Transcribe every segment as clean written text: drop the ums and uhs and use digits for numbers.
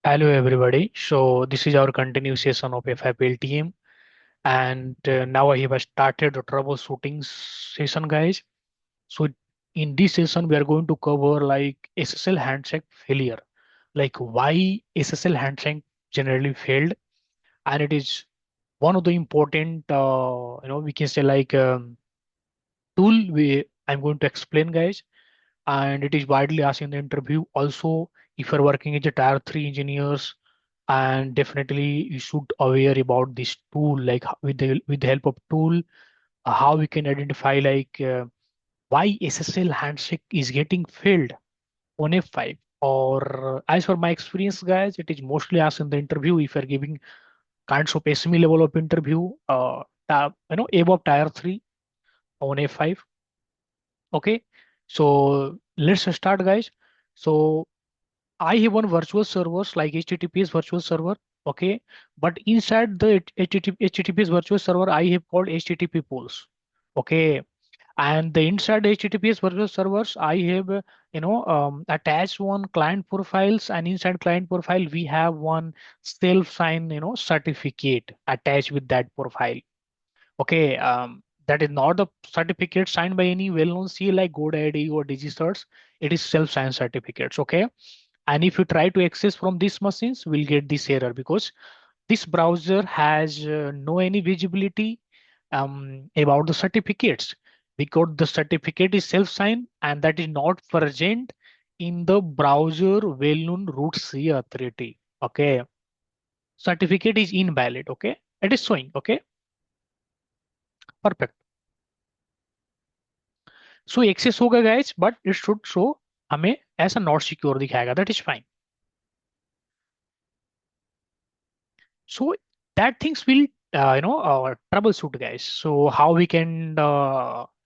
Hello everybody. So this is our continuation of F5 LTM, and now I have started the troubleshooting session, guys. So in this session we are going to cover like SSL handshake failure, like why SSL handshake generally failed, and it is one of the important we can say like tool we I'm going to explain, guys, and it is widely asked in the interview. Also, if you're working as a tier 3 engineers, and definitely you should aware about this tool, like with the help of tool, how we can identify like why SSL handshake is getting failed on F5. Or as for my experience, guys, it is mostly asked in the interview if you're giving kinds of SME level of interview, above tier 3 on F5. Okay, so let's start, guys. So I have one virtual servers like HTTPS virtual server. Okay, but inside the HTTPS virtual server, I have called HTTP pools. Okay, and the inside HTTPS virtual servers, I have attached one client profiles, and inside client profile we have one self sign certificate attached with that profile. Okay, that is not the certificate signed by any well-known CA like GoDaddy or DigiCerts. It is self-signed certificates. Okay, and if you try to access from these machines, we'll get this error because this browser has no any visibility about the certificates, because the certificate is self-signed and that is not present in the browser well-known root C authority. Okay, certificate is invalid. Okay, it is showing. Okay, perfect. So access होगा guys, but it should show हमें ऐसा not secure दिखाएगा. That is fine. So that things will troubleshoot, guys. So how we can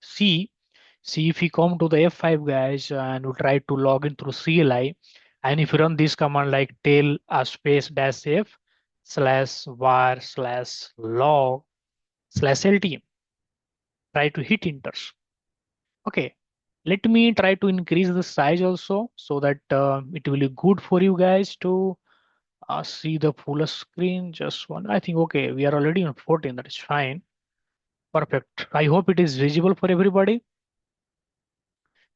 see if we come to the F5, guys, and we try to log in through CLI, and if you run this command like tail space dash f slash var slash log slash LTM, try to hit enters. Okay, let me try to increase the size also so that it will be good for you guys to see the full screen. Just one, I think. Okay, we are already on 14. That is fine. Perfect. I hope it is visible for everybody.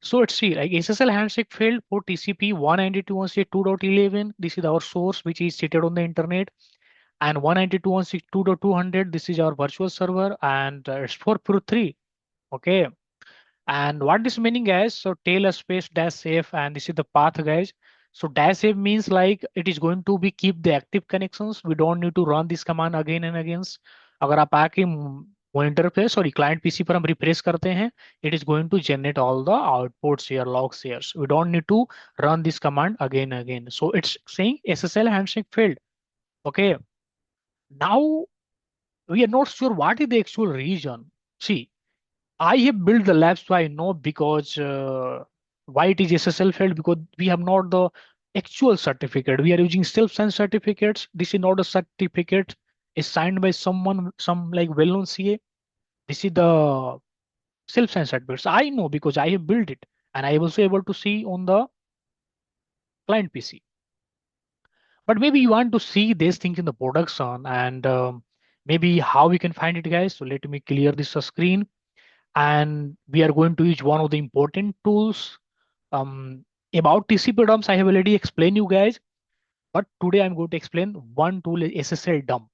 So let's see, like SSL handshake failed for TCP 192.168.2.11. This is our source, which is seated on the internet. And 192.162.200, this is our virtual server, and it's for Pro 3. Okay. And what this meaning, guys? So tail space dash safe, and this is the path, guys. So dash safe means like it is going to be keep the active connections. We don't need to run this command again and again. अगर आप आके monitor पे sorry client PC पर हम refresh करते हैं, it is going to generate all the outputs here, log shares. We don't need to run this command again and again. So it's saying SSL handshake failed. Okay. Now we are not sure what is the actual reason. See, I have built the lab, so I know because why it is SSL failed, because we have not the actual certificate. We are using self-signed certificates. This is not a certificate. It's signed by someone, some like well-known CA. This is the self-signed certificates. I know because I have built it, and I was also able to see on the client PC. But maybe you want to see these things in the production, and maybe how we can find it, guys. So let me clear this screen, and we are going to use one of the important tools. About TCP dumps, I have already explained you guys, but today I'm going to explain one tool is SSL dump.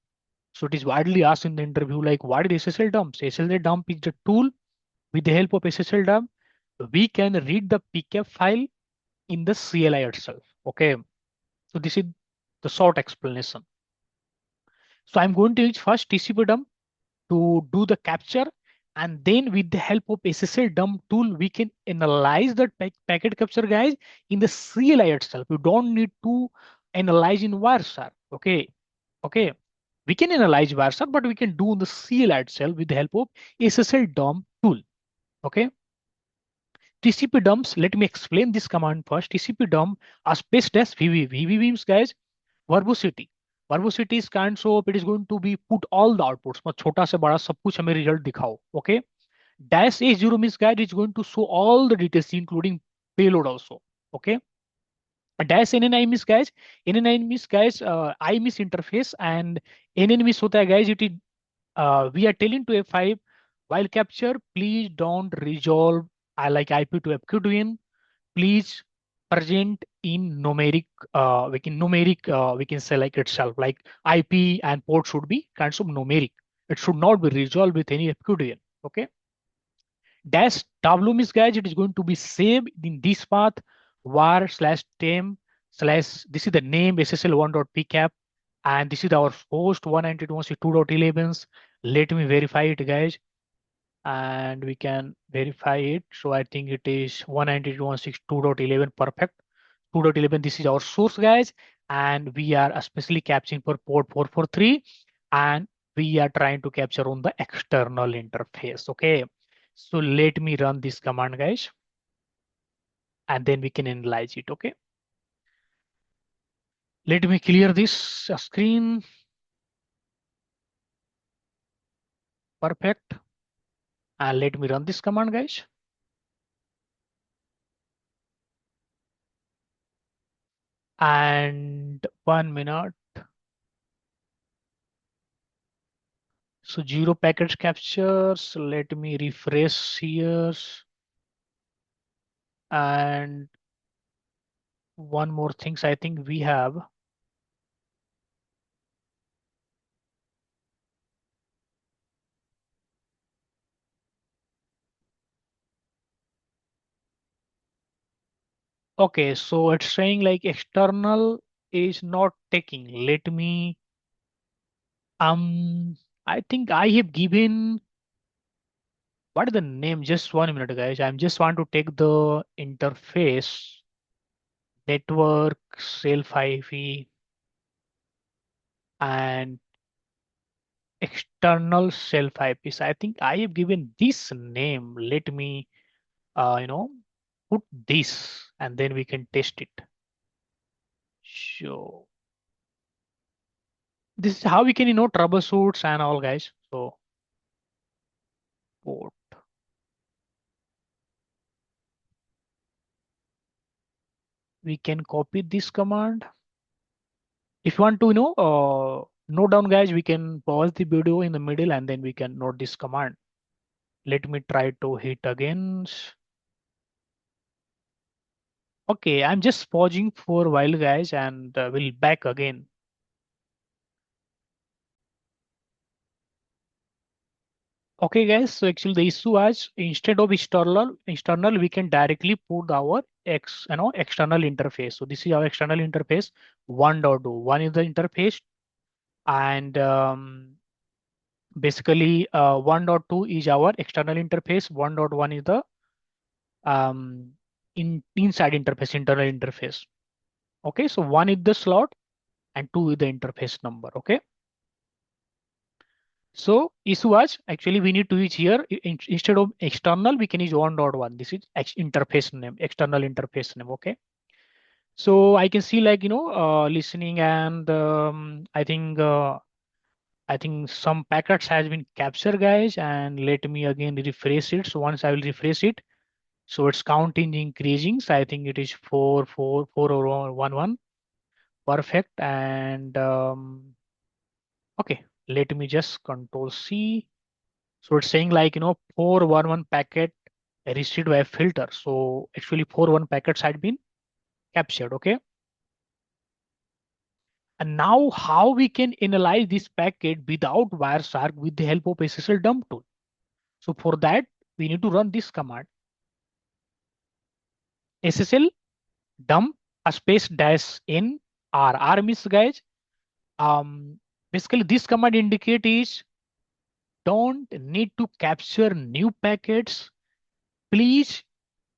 So it is widely asked in the interview, like what is SSL dump? SSL dump is the tool. With the help of SSL dump, we can read the PCAP file in the CLI itself. Okay, so this is the short explanation. So I'm going to use first TCP dump to do the capture, and then with the help of SSL dump tool we can analyze the packet capture, guys, in the CLI itself. You don't need to analyze in Wireshark. Okay, okay, we can analyze Wireshark, but we can do in the CLI itself with the help of SSL dump tool. Okay, TCP dumps, let me explain this command first. TCP dump a space dash VV. VV means, guys, verbosity. Verbosity is kind of it is going to be put all the outputs. मतलब छोटा से बड़ा सब कुछ हमें result दिखाओ. Okay. Dash A0 means, guys, it's going to show all the details including payload also. Okay. dash NNI means guys, NNI means guys, I miss interface, and NN means होता है guys, it is we are telling to F5 while capture, please don't resolve like IP to FQDN. Please present in numeric, we can say like itself, like IP and port should be kinds of numeric. It should not be resolved with any FQDN. Okay. Dash W means guys, it is going to be saved in this path var slash tem slash, this is the name SSL1.pcap, and this is our host 192.168.2.11. Let me verify it guys, and we can verify it. So I think it is 192.162.11. Perfect. 2.11, this is our source guys, and we are especially capturing for port 443, and we are trying to capture on the external interface. Okay, so let me run this command guys, and then we can analyze it. Okay, let me clear this screen. Perfect. And let me run this command guys. And 1 minute. So 0 packets captures. Let me refresh here. And one more things I think we have. Okay, so it's saying like external is not taking. Let me, I think I have given, what is the name? Just 1 minute, guys. I'm just want to take the interface, network, self IV, and external self IPs. I think I have given this name. Let me, you know, put this, and then we can test it. So this is how we can, troubleshoots and all, guys. So port. We can copy this command. If you want to, note down, guys, we can pause the video in the middle and then we can note this command. Let me try to hit again. Okay, I'm just pausing for a while, guys, and we'll back again. Okay, guys, so actually the issue was, instead of external, we can directly put our external interface. So this is our external interface 1.2. One is the interface, and basically 1.2 is our external interface. 1.1 is the inside interface, internal interface. Okay, so one is the slot and two is the interface number. Okay, so issue was, actually we need to use here, instead of external we can use 1.1. This is interface name, external interface name. Okay, so I can see, like, listening, and I think some packets has been captured, guys, and let me again refresh it. So once I will refresh it, so it's counting increasing. So I think it is 44411. Perfect. And okay, let me just control C. So it's saying, like, 411 packet received by filter. So actually 411 packets had been captured. Okay. And now how we can analyze this packet without Wireshark with the help of SSL dump tool. So for that, we need to run this command, SSL dump a space dash in R. R means, guys, basically this command indicate is don't need to capture new packets. Please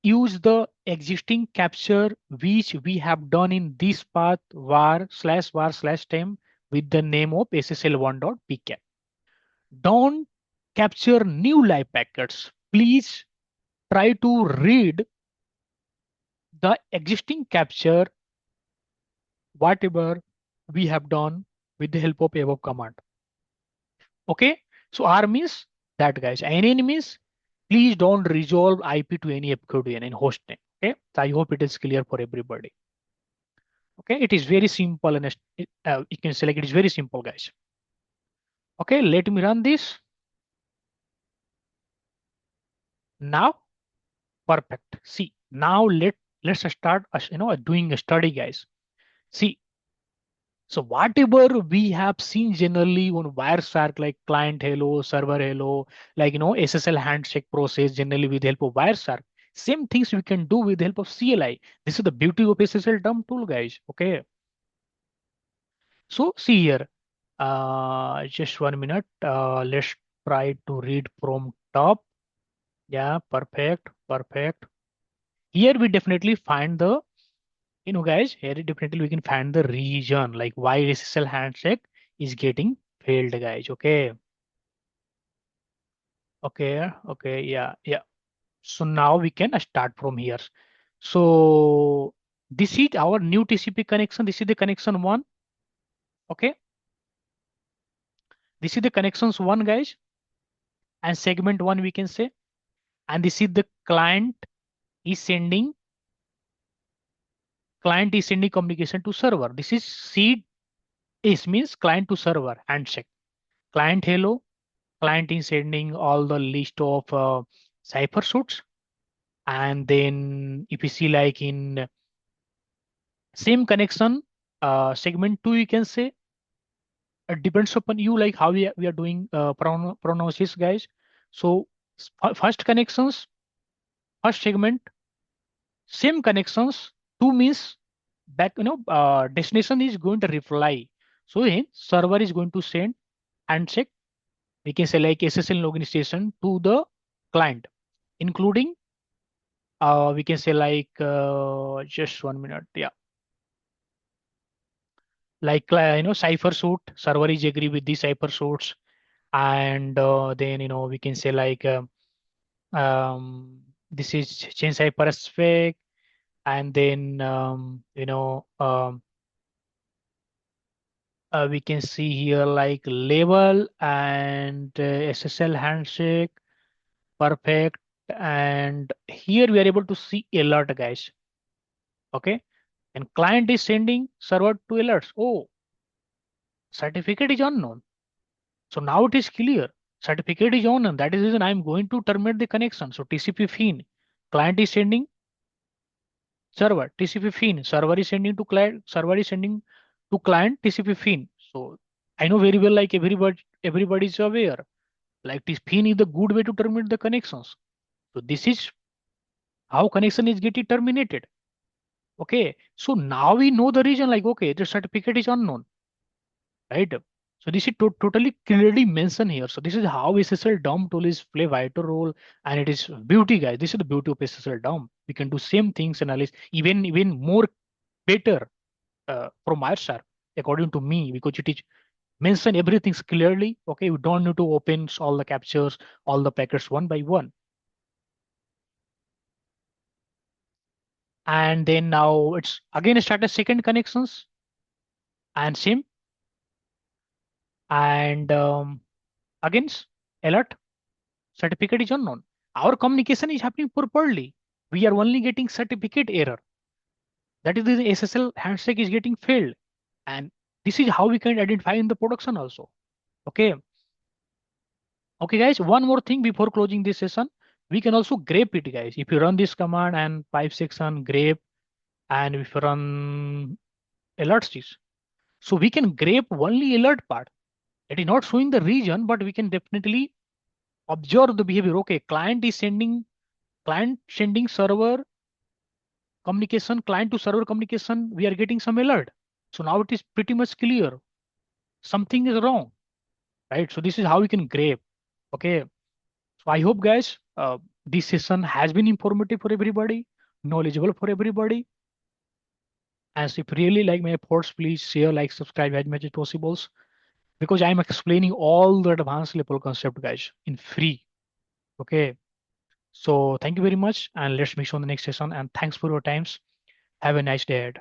use the existing capture which we have done in this path var/var/tem with the name of SSL1.pcap. Don't capture new live packets. Please try to read the existing capture whatever we have done with the help of above command. Okay, so R means that, guys. NN means please don't resolve IP to any FQDN in hostname. Okay, so I hope it is clear for everybody. Okay, it is very simple and you can select it is very simple, guys. Okay, let me run this now. Perfect. See, now let's start doing a study, guys. See, so whatever we have seen generally on Wireshark, like client hello, server hello, like SSL handshake process generally with the help of Wireshark. Same things we can do with the help of CLI. This is the beauty of SSL dump tool, guys. Okay. So see here, just 1 minute. Let's try to read from top. Yeah, perfect, perfect. Here we definitely find the, guys, here definitely we can find the reason like why SSL handshake is getting failed, guys. Okay, okay, yeah, yeah. So now we can start from here. So this is our new TCP connection. This is the connection one. Okay, this is the connections one, guys, and segment one we can say. And this is the is sending client is sending communication to server. This is seed is means client to server handshake. Client hello, client is sending all the list of cipher suits. And then if you see like in same connection, segment two, you can say it depends upon you like how we are doing pronounces, guys. So first connections, first segment, same connections, two means back, destination is going to reply. So hence server is going to send handshake, we can say like SSL login station to the client, including we can say like just 1 minute, yeah, like cipher suit server is agree with the cipher suits. And then we can say like this is change cipher spec. And then we can see here like label and SSL handshake. Perfect. And here we are able to see alert, guys. Okay. And client is sending server to alerts. Oh, certificate is unknown. So now it is clear. Certificate is unknown. That is the reason I'm going to terminate the connection. So TCP fin. Client is sending server. TCP fin. Server is sending to client. Server is sending to client TCP fin. So I know very well like everybody is aware. Like this fin is the good way to terminate the connections. So this is how connection is getting terminated. Okay, so now we know the reason like, okay, the certificate is unknown, right? So this is totally clearly mentioned here. So this is how SSL dump tool is play vital role, and it is beauty, guys. This is the beauty of SSL dump. We can do same things analyze even more better from our side, according to me, because it is mention everything clearly. Okay, we don't need to open all the captures, all the packets one by one. And then now it's again start a second connections and same. And against alert, certificate is unknown. Our communication is happening properly. We are only getting certificate error. That is the SSL handshake is getting failed. And this is how we can identify in the production also. Okay. Okay, guys, one more thing before closing this session. We can also grep it, guys. If you run this command and pipe section grep, and if you run alerts this. So we can grep only alert part. It is not showing the region, but we can definitely observe the behavior. Okay, client sending server communication, client to server communication, we are getting some alert. So now it is pretty much clear. Something is wrong, right? So this is how we can grab. Okay. So I hope guys, this session has been informative for everybody, knowledgeable for everybody. As if really like my efforts, please share, like, subscribe as much as possible because I'm explaining all the advanced level concept, guys, in free. Okay. So thank you very much, and let's meet on the next session. And thanks for your times. Have a nice day ahead.